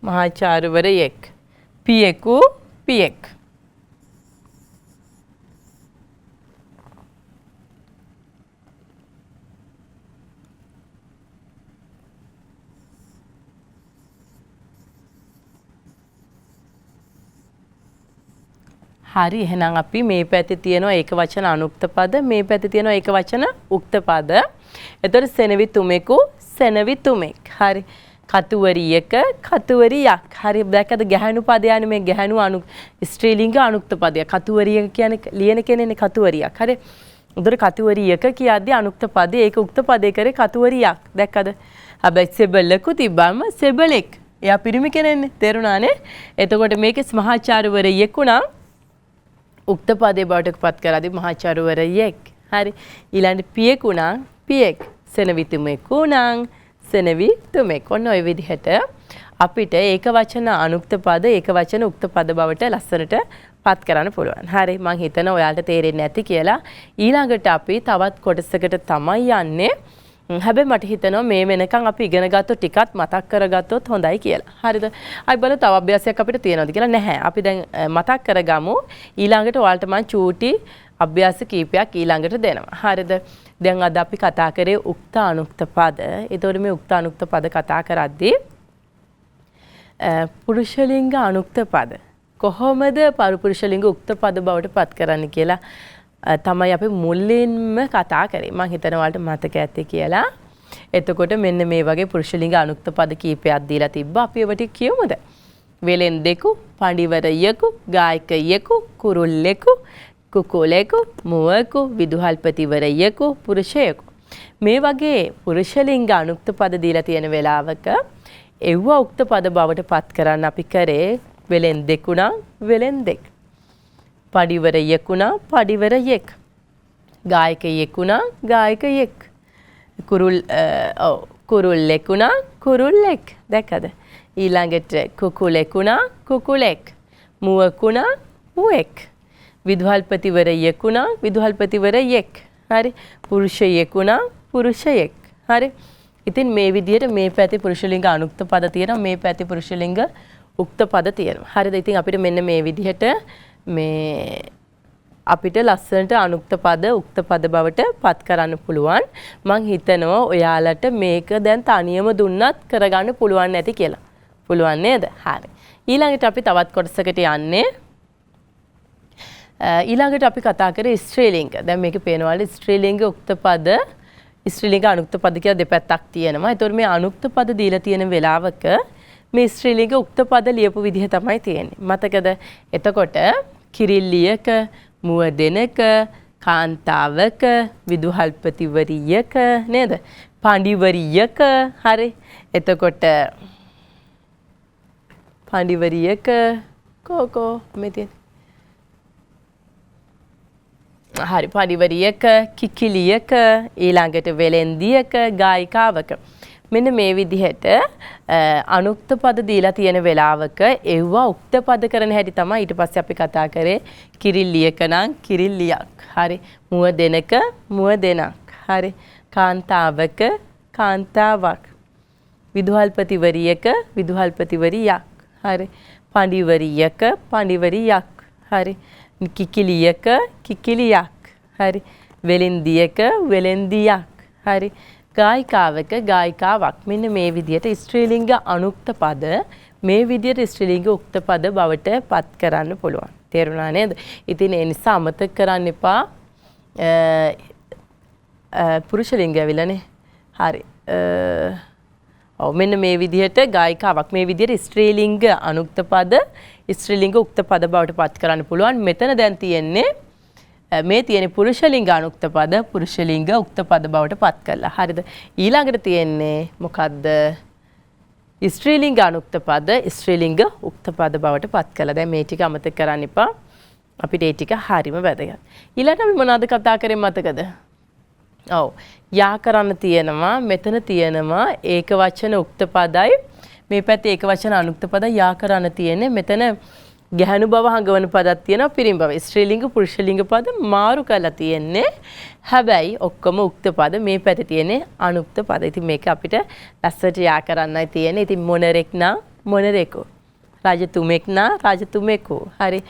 මහාචාර්යවරයෙක්. පියෙකු පියෙක්. හරි. එහෙනම් අපි මේ පැත්තේ තියෙනවා ඒක වචන අනුක්ත පද මේ පැත්තේ තියෙනවා ඒක වචන උක්ත පද. එතකොට සෙනවි තුමෙකු සෙනවි තුමෙක්. හරි. කතුවරියක කතුවරියක්. හරි. දැක්කද ගැහණු පදයනේ මේ ගැහණු ස්ත්‍රීලිංග අනුක්ත පදයක්. කතුවරියක කියන්නේ ලියන කෙනේනේ කතුවරියක්. හරි. උදේ කතුවරියක කියද්දී අනුක්ත පදේ ඒක උක්ත පදේ කරේ කතුවරියක්. දැක්කද? හැබැයි සෙබලෙකු තිබ්බම සෙබලෙක්. එයා පිරිමි කෙනෙන්නේ. තේරුණානේ? එතකොට මේකේ මහාචාර්යවරයෙකු නම් උක්ත පදේ බවට පත් කරද්දී මහාචාර්යවරයෙක්. හරි. ඊළඟ පියෙකු නම් පියෙක්. සෙනවි තුමෙකු නම් සෙනවි තුමෙක්. ඔන්න ඔය විදිහට අපිට ඒක වචන අනුක්ත පද ඒක වචන උක්ත පද බවට ලස්සනට පත් කරන්න පුළුවන්. හරි. මම හිතනවා ඔයාලට තේරෙන්නේ නැති කියලා. ඊළඟට අපි තවත් කොටසකට තමයි යන්නේ. හැබැයි මට හිතෙනවා මේ වෙනකන් අපි ඉගෙන ගත්තොත් ටිකක් මතක් කරගත්තොත් හොඳයි කියලා. හරිද? අයි බලමු තව අභ්‍යාසයක් අපිට තියෙනවද කියලා. නැහැ. අපි දැන් මතක් කරගමු. ඊළඟට ඔයාලට මම චූටි අභ්‍යාස කීපයක් ඊළඟට දෙනවා. හරිද? දැන් අද අපි කතා කරේ උක්ත අනුක්ත පද. ඒතකොට මේ උක්ත අනුක්ත පද කතා කරද්දී පුරුෂලිංග අනුක්ත පද කොහොමද පරපුරුෂලිංග උක්ත පද බවට පත් කරන්න කියලා තමයි අපි මුලින්ම කතා කරේ. මම හිතනවා ඔයාලට මතක ඇත්තේ කියලා. එතකොට මෙන්න මේ වගේ පුරුෂලිංග අනුක්ත පද කීපයක් දීලා තිබ්බා. අපි ඒවට කියමුද? වෙලෙන්දෙකු, පඬිවරයෙකු, ගායකයෙකු, කුරුල්ලෙකු, කුකුලෙකු, මුවෙකු, විදුහල්පතිවරයෙකු, පුරුෂයෙකු. මේ වගේ පුරුෂලිංග අනුක්ත පද දීලා තියෙන වෙලාවක එව්ව උක්ත පද බවට පත් කරන්න අපි කරේ වෙලෙන්දෙකු නම් වෙලෙන්දෙක්. පඬිවරයෙකු නම් පඬිවරයෙක්. ගායකයෙකු නම් ගායකයෙක්. කුරුල්ලෙකු නම් කුරුල්ලෙක්. දැක්කද? ඊළඟට කුකුලෙකු නම් කුකුලෙක්. මුවෙකු නම් මුවෙක්. විදුහල්පතිවරයෙකු නම් විදුහල්පතිවරයෙක්. හරි. පුරුෂයෙකු නම් පුරුෂයෙක්. හරි. ඉතින් මේ විදිහට මේ පැත්තේ පුරුෂලිංග අනුක්ත පද තියෙනවා, මේ පැත්තේ පුරුෂලිංග උක්ත පද තියෙනවා. හරිද? ඉතින් අපිට මෙන්න මේ විදිහට මේ අපිට ලස්සනට අනුක්ත පද උක්ත පද බවට පත් කරන්න පුළුවන්. මං හිතනවා ඔයාලට මේක දැන් තනියම දුන්නත් කරගන්න පුළුවන් නැති කියලා. පුළුවන් නේද? හරි. ඊළඟට අපි තවත් කොටසකට යන්නේ. ඊළඟට අපි කතා කරේ ස්ත්‍රීලිංග. දැන් මේකේ පේනවලු ස්ත්‍රීලිංග උක්ත පද, ස්ත්‍රීලිංග අනුක්ත පද කියලා දෙපැත්තක් තියෙනවා. ඒතකොට මේ අනුක්ත පද දීලා තියෙන වෙලාවක මේ ස්ත්‍රීලිංග උක්ත පද ලියපු විදිහ තමයි තියෙන්නේ. මතකද? එතකොට කිරිල්ලියක, මුව දෙනක, කාන්තාවක, විදුහල්පතිවරියක නේද? පඬිවරියක. හරි. එතකොට පඬිවරියක කෝකෝ මෙතන. හරි. පඬිවරියක, කිකිලියක, ඊළඟට වෙලෙන්දියක, ගායිකාවක. මෙන්න මේ විදිහට අනුක්ත පද දීලා තියෙන වෙලාවක එව්වා උක්ත පද කරන හැටි තමයි ඊට පස්සේ අපි කතා කරේ කිරිල්ලියක නම් කිරිල්ලියක්. හරි. මුව දෙනක මුව දෙනක්. හරි. කාන්තාවක කාන්තාවක්. විදුහල්පතිවරියක විදුහල්පතිවරියක්. හරි. පඬිවරියක පඬිවරියක්. හරි. කිකිලියක කිකිලියක්. හරි. වෙලෙන්දියක වෙලෙන්දියක්. හරි. ගායිකාවක ගායිකාවක්. මෙන්න මේ විදිහට ස්ත්‍රීලිංග අනුක්ත පද මේ විදිහට ස්ත්‍රීලිංග උක්ත පද බවට පත් කරන්න පුළුවන්. තේරුණා නේද? ඉතින් ඒ නිසා අමතක කරන්න එපා පුරුෂලිංග ඇවිල්ලානේ. හරි. මෙන්න මේ විදිහට ගායිකාවක් මේ විදිහට ස්ත්‍රීලිංග අනුක්ත පද ස්ත්‍රීලිංග උක්ත පද බවට පත් කරන්න පුළුවන්. මෙතන දැන් තියෙන්නේ මේ තියෙන පුරුෂලිංග අනුක්ත පද පුරුෂලිංග උක්ත පද බවට පත් කළා. හරිද? ඊළඟට තියෙන්නේ මොකද්ද? ස්ත්‍රීලිංග අනුක්ත පද ස්ත්‍රීලිංග උක්ත පද බවට පත් කළා. දැන් මේ ටික අමතක කරන්න එපා. අපිට ඒ ටික හරියම වැදගත්. ඊළඟට අපි මොනවද කතා කරේ මතකද? ඔව්. යා කරන්න තියෙනවා. මෙතන තියෙනවා ඒක වචන උක්ත පදයි. මේ පැත්තේ ඒක වචන අනුක්ත පදයි යා කරන්න තියෙන්නේ. මෙතන ගැහණු බව හඟවන පදක් තියෙනවා, පිරිමි බව. ස්ත්‍රීලිංග පුරුෂලිංග පද මාරු කරලා තියෙන්නේ. හැබැයි ඔක්කොම උක්ත පද මේ පැත්තේ තියෙන්නේ අනුක්ත පද. ඉතින් මේක අපිට ලස්සට යා කරන්නයි තියෙන්නේ. ඉතින් මොනරෙක් නම් මොනරෙකු. රජතුමෙක් නම් රජතුමෙකු. හරි.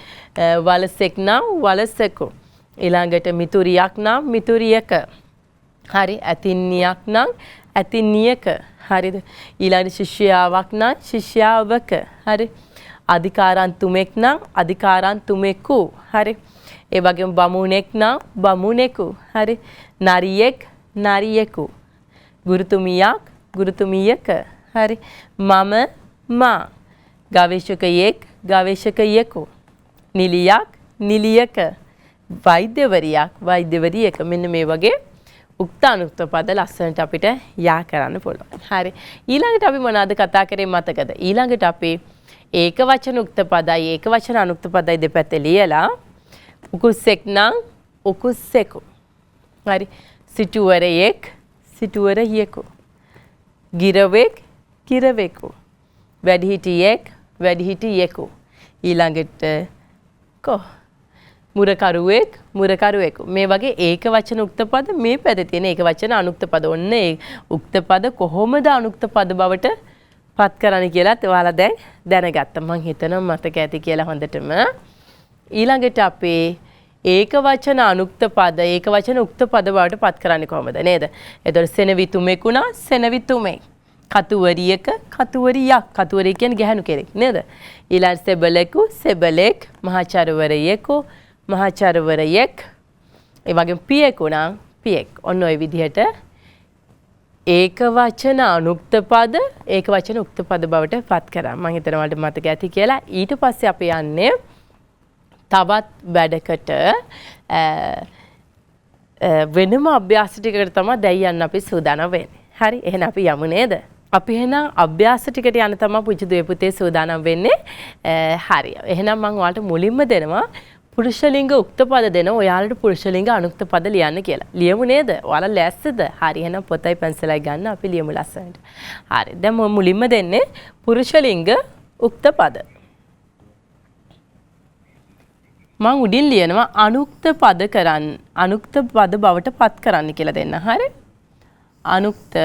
වලසෙක් නම් වලසෙකු. ඊළඟට මිතුරියක් නම් මිතුරියක. හරි. ඇතින්නියක් නම් ඇතින්නියක. හරිද? ඊළඟට ශිෂ්‍යාවක් නම් ශිෂ්‍යාවක. හරි. අධිකාරන්තුමෙක් නම් අධිකාරන්තුමෙකු. හරි. ඒ වගේම බමුණෙක් නම් බමුණෙකු. හරි. නරියෙක් නරියෙකු. ගුරුතුමියක් ගුරුතුමියක. හරි. මම මා. ගවේෂකයෙක් ගවේෂකයෙකු. නිලියක් නිලියක. වෛද්‍යවරියක් වෛද්‍යවරියක. මෙන්න මේ වගේ උක්ත අනුක්ත පද ලස්සනට අපිට යා කරන්න පුළුවන්. හරි. ඊළඟට අපි මොනවද කතා කරේ මතකද? ඊළඟට අපි ඒක වචන උක්ත පදයි ඒක වචන අනුක්ත පදයි දෙපැත්තේ ලියලා උකුස්සෙක් නම් උකුස්සෙකු. හරි. සිටුවරයෙක් සිටුවරයෙකු. ගිරවෙක් ගිරවෙකු. වැඩිහිටියෙක් වැඩිහිටියෙකු. ඊළඟට මුරකරුවෙක් මුරකරුවෙකු. මේ වගේ ඒක වචන උක්ත පද මේ පැත්තේ තියෙන ඒක වචන අනුක්ත පද. ඔන්න ඒ උක්ත පද කොහොමද අනුක්ත පද බවට පත් කරන්න කියලාත් ඔයාලා දැන් දැනගත්තා. මම හිතනවා මතක ඇති කියලා හොඳටම. ඊළඟට අපි ඒක වචන අනුක්ත පද ඒක වචන උක්ත පද බවට පත් කරන්නේ කොහොමද නේද? එතකොට සෙනවිතුමෙකුණා සෙනවිතුමෙක්. කතුවරියක කතුවරියක්. කතුවරිය කියන්නේ ගැහණු කෙනෙක් නේද? ඊළඟ සෙබලෙකු සෙබලෙක්. මහාචාර්යවරයෙකු මහාචාර්යවරයෙක්. ඒ වගේම පියෙකුණා පියෙක්. ඔන්න ඔය විදිහට ඒක වචන අනුක්ත පද ඒක වචන උක්ත පද බවට පත් කරා. මම හිතනවා වලට මතක ඇති කියලා. ඊට පස්සේ අපි යන්නේ තවත් වැඩකට වෙනම අභ්‍යාස ටිකකට තමයි දැන් යන්න අපි සූදානම් වෙන්නේ. හරි එහෙනම් අපි යමු නේද? අපි එහෙනම් අභ්‍යාස ටිකට යන්න තමයි පුංචි දුවේ පුතේ සූදානම් වෙන්නේ. හරි. එහෙනම් මම ඔයාලට මුලින්ම දෙනවා පුරුෂලිංග උක්ත පද දෙන ඔයාලට පුරුෂලිංග අනුක්ත පද ලියන්න කියලා. ලියමු නේද? ඔයාලා ලෑස්තිද? හරි එහෙනම් පොතයි පැන්සලයි ගන්න අපි ලියමු ලස්සනට. හරි. දැන් මම මුලින්ම දෙන්නේ පුරුෂලිංග උක්ත පද. මම උඩින් ලියනවා අනුක්ත පද කරන්න. අනුක්ත පද බවට පත් කරන්න කියලා දෙන්න. හරි? අනුක්ත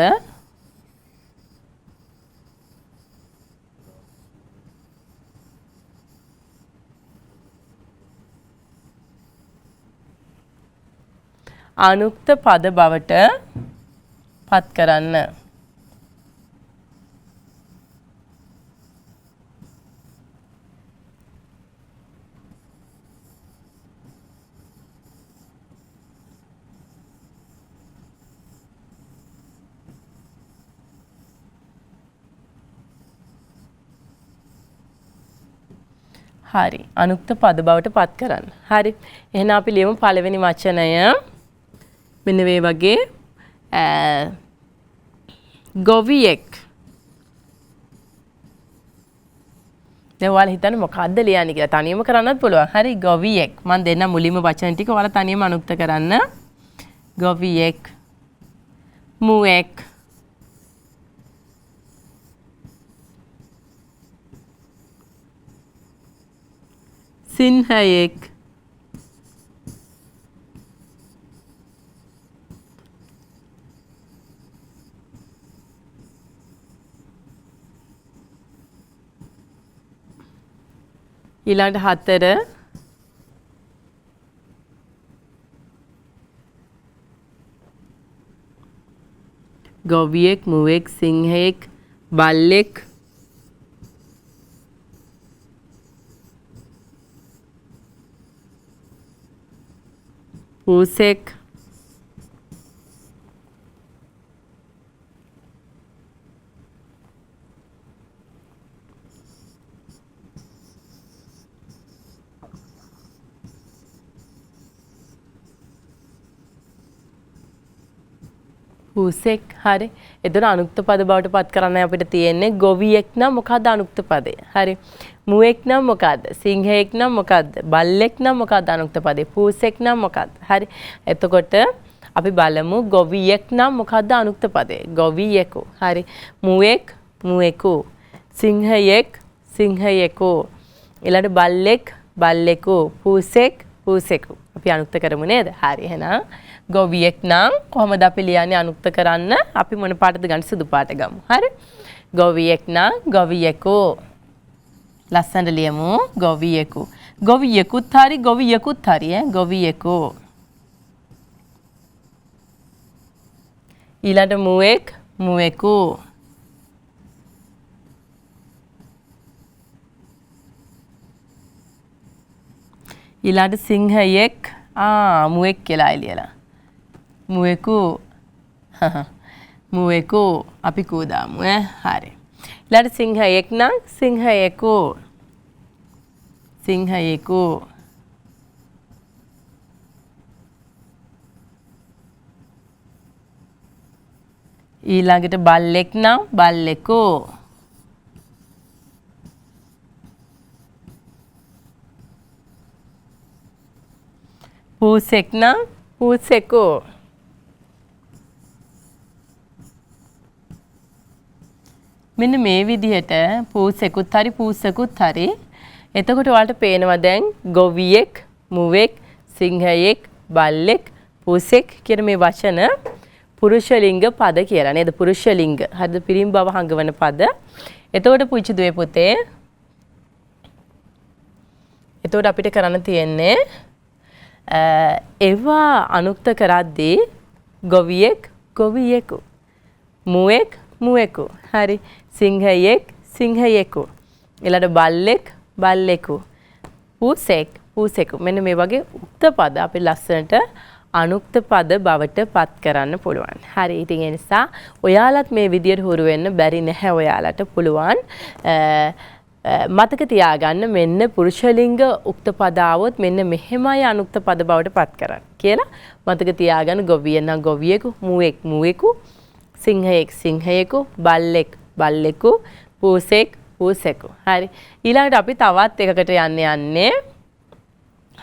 අනුක්ත පද බවට පත් කරන්න. හරි අනුක්ත පද බවට පත් කරන්න. හරි එහෙනම් අපි ලියමු පළවෙනි වචනය මෙන්න මේ වගේ ගොවියෙක්. දැන් ඔයාලා හිතන්නේ මොකද්ද ලියන්නේ කියලා තනියම කරන්නත් පුළුවන්. හරි ගොවියෙක්. මම දෙන්න මුලින්ම වචන ටික ඔයාලා තනියම අනුක්ත කරන්න. ගොවියෙක් මුවෙක් සිංහයෙක් ඊළඟ හතර ගොවියෙක් මුවෙක් සිංහයෙක් බල්ලෙක් පූසෙක් පූසෙක්. හරි එතන අනුක්ත පද බවට පත් කරන්න අපිට තියෙන්නේ ගොවියෙක් නම් මොකද්ද අනුක්ත පදේ? හරි මුවෙක් නම් මොකද්ද? සිංහයෙක් නම් මොකද්ද? බල්ලෙක් නම් මොකද්ද අනුක්ත පදේ? පූසෙක් නම් මොකද්ද? හරි එතකොට අපි බලමු ගොවියෙක් නම් මොකද්ද අනුක්ත පදේ? ගොවියෙකු. හරි මුවෙක් මුවෙකු. සිංහයෙක් සිංහයෙකු. ඊළඟ බල්ලෙක් බල්ලෙකු. පූසෙක් පූසෙකු. අපි අනුක්ත කරමු නේද? හරි එහෙනම් ගොවියෙක් නම් කොහොමද අපි ලියන්නේ අනුක්ත කරන්න? අපි මොන පාටද ගන්න? සුදු පාට ගමු. හරි ගොවියෙක් නම් ගොවියෙකු. ලස්සනට ලියමු ගොවියෙකු. ගොවියෙකුත් හරි ගොවියෙකුත් හරි ගොවියෙකු. ඊළඟ මුවෙක් මුවෙකු. ඊළඟ සිංහයෙක් මුවෙක් කියලා ලියලා. මුවෙකු මුවෙකු අපි කෝ දාමු හරි. ඊළඟ සිංහයෙක් නම් සිංහයෙකු. සිංහයෙකු. ඊළඟට බල්ලෙක් නම් බල්ලෙකු. පූසෙක් නම් පූසෙකු. මෙන්න මේ විදිහට පූසෙකුත් හරි පූසකුත් හරි. එතකොට ඔයාලට පේනවා දැන් ගොවියෙක්, මුවෙක්, සිංහයෙක්, බල්ලෙක්, පූසෙක් කියන මේ වචන පුරුෂලිංග පද කියලා නේද? පුරුෂලිංග. හරිද? පිරිම් බව හංගවන පද. එතකොට පුංචි දුවේ පුතේ. එතකොට අපිට කරන්න තියෙන්නේ ඒවා අනුක්ත කරද්දී ගොවියෙක් ගොවියෙකු මුවෙක් මුවෙකු හරි සිංහයෙක් සිංහයෙකු ඊළඟ බල්ලෙක් බල්ලෙකු පූසෙක් පූසෙකු මෙන්න මේ වගේ උක්ත පද අපි ලස්සනට අනුක්ත පද බවට පත් කරන්න පුළුවන්. හරි ඉතින් ඒ නිසා ඔයාලත් මේ විදියට හුරු වෙන්න බැරි නැහැ ඔයාලට පුළුවන්. මතක තියාගන්න මෙන්න පුරුෂලිංග උක්ත පද આવොත් මෙන්න මෙහෙමයි අනුක්ත පද බවට පත් කරන්න කියලා මතක තියාගන්න. ගොවියෙක් නම් ගොවියෙකු මුවෙක් මුවෙකු සිංහයෙක් සිංහයෙකු බල්ලෙක් බල්ලෙකු පූසෙක් පූසෙකු. හරි ඊළඟට අපි තවත් එකකට යන්නේ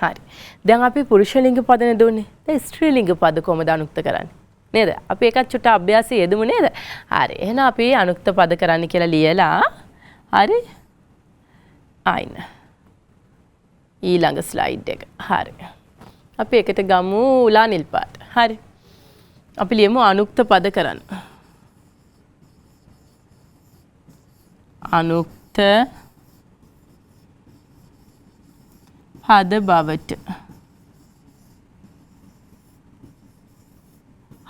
හරි දැන් අපි පුරුෂලිංග පදනේ දුන්නේ. දැන් ස්ත්‍රීලිංග පද කොහොමද අනුක්ත කරන්නේ? නේද? අපි එකක් චුට්ට අභ්‍යාසය යෙදමු නේද? හරි එහෙනම් අපි අනුක්ත පද කරන්න කියලා ලියලා හරි අයින ඊළඟ ස්ලයිඩ් එක. හරි අපි එකට ගමු උලා නිල් පාට. හරි අපි ලියමු අනුක්ත පද කරන්න. අනුක්ත පද බවට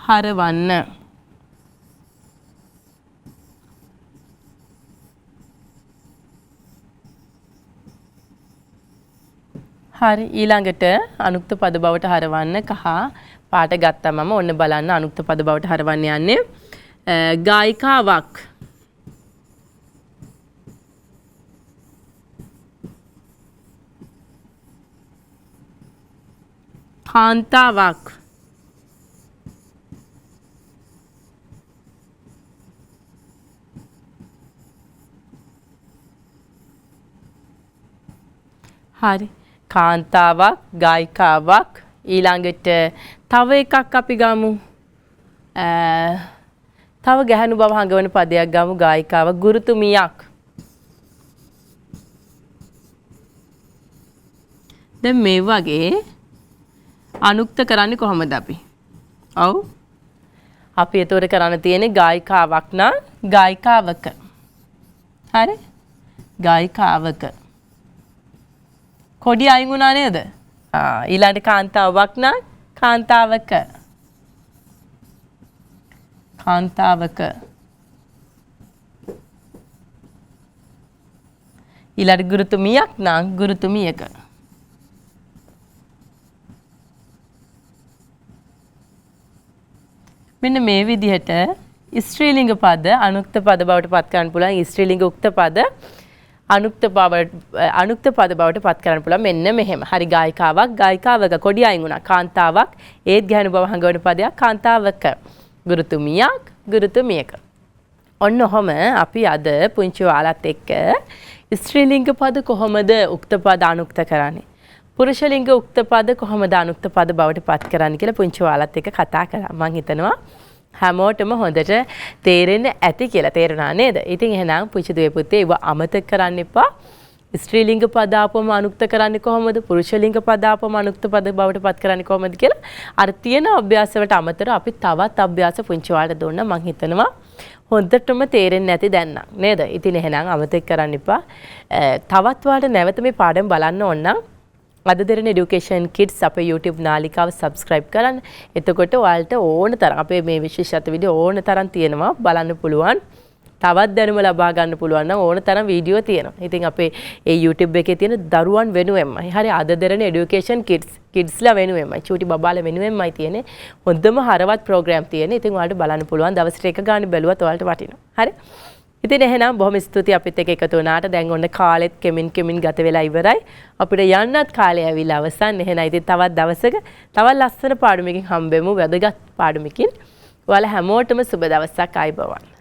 හරවන්න. හරි ඊළඟට අනුක්ත පද බවට හරවන්න කහ පාට ගත්තම ඔන්න බලන්න අනුක්ත පද බවට හරවන්න යන්නේ ගායිකාවක් කාන්තාවක් හරි කාන්තාවක් ගායිකාවක් ඊළඟට තව එකක් අපි ගමු තව ගැහණු බව හඟවන පදයක් ගමු ගායිකාවක් ගුරුතුමියක්. දැන් මේ වගේ අනුක්ත කරන්නේ කොහොමද අපි? ඔව් අපි ඒතොර කරන්න තියෙන්නේ ගායිකාවක් නම් ගායිකාවක. හරි ගායිකාවක කොඩි අයින් වුණා නේද? ඊළඟට කාන්තාවක් නම් කාන්තාවක. කාන්තාවක. ඊළඟට ගුරුතුමියක් නම් ගුරුතුමියක. මෙන්න මේ විදිහට ස්ත්‍රීලිංග පද අනුක්ත පද බවට පත් කරන්න පුළුවන්. ස්ත්‍රීලිංග උක්ත පද අනුක්ත පද බවට පත් කරන්න පුළුවන් මෙන්න මෙහෙම. හරි ගායිකාවක් ගායිකාවක කොඩි අයින් වුණා. කාන්තාවක් ඒත් ගැහණු බව හඟවන පදයක් කාන්තාවක. ගුරුතුමියක් ගුරුතුමියක. ඔන්න ඔහම අපි අද පුංචි ඔයාලත් එක්ක ස්ත්‍රීලිංග පද කොහොමද උක්ත පද අනුක්ත කරන්නේ? පුරුෂලිංග උක්ත පද කොහොමද අනුක්ත පද බවට පත් කරන්නේ කියලා පුංචි ඔයාලත් එක්ක කතා කළා. මම හිතනවා හැමෝටම හොඳට තේරෙන්න ඇති කියලා. තේරුණා නේද? ඉතින් එහෙනම් පුංචි දුවේ පුතේ ඒව අමතක කරන්න එපා. ස්ත්‍රීලිංග පද ආපුවම අනුක්ත කරන්නේ කොහොමද? පුරුෂලිංග පද ආපුවම අනුක්ත පද බවට පත් කරන්නේ කොහොමද කියලා අර තියෙන අභ්‍යාස වලට අමතරව අපි තවත් අභ්‍යාස පුංචි ඔයාලට දුන්නා. මම හිතනවා හොඳටම තේරෙන්නේ නැති දැන් නේද? ඉතින් එහෙනම් අමතක කරන්න එපා. තවත් ඔයාලට නැවත මේ පාඩම් බලන්න ඕන නම් අද දෙරණ Education Kids අපේ YouTube නාලිකාව subscribe කරන්න. එතකොට ඔයාලට ඕන තරම් අපේ මේ විශේෂිත වීඩියෝ ඕන තරම් තියෙනවා බලන්න පුළුවන්. තවත් දැනුම ලබා ගන්න පුළුවන් නම් ඕන තරම් වීඩියෝ තියෙනවා. ඉතින් අපේ ඒ YouTube එකේ තියෙන දරුවන් වෙනුවෙන්මයි. හරි අද දෙරණ Education Kidsලා වෙනුවෙන්මයි. චූටි බබාලා වෙනුවෙන්මයි තියෙන්නේ. හොඳම හරවත් ප්‍රෝග්‍රෑම් තියෙන්නේ. ඉතින් ඔයාලට බලන්න පුළුවන්. දවසට එක ගානේ බැලුවත් ඔයාලට වටිනවා. හරි. ඉතින් එහෙනම් බොහොම ස්තුතියි අපිත් එක්ක එකතු වුණාට. දැන් ඔන්න කාලෙත් කෙමින් ගත වෙලා ඉවරයි. අපිට යන්නත් කාලය ඇවිල්ලා අවසන්. එහෙනම් ඉතින් තවත් දවසක තවත් ලස්සන පාඩමකින් හම්බෙමු. වැදගත් පාඩමකින්. ඔයාලා හැමෝටම සුබ දවසක් ආයිබෝවන්.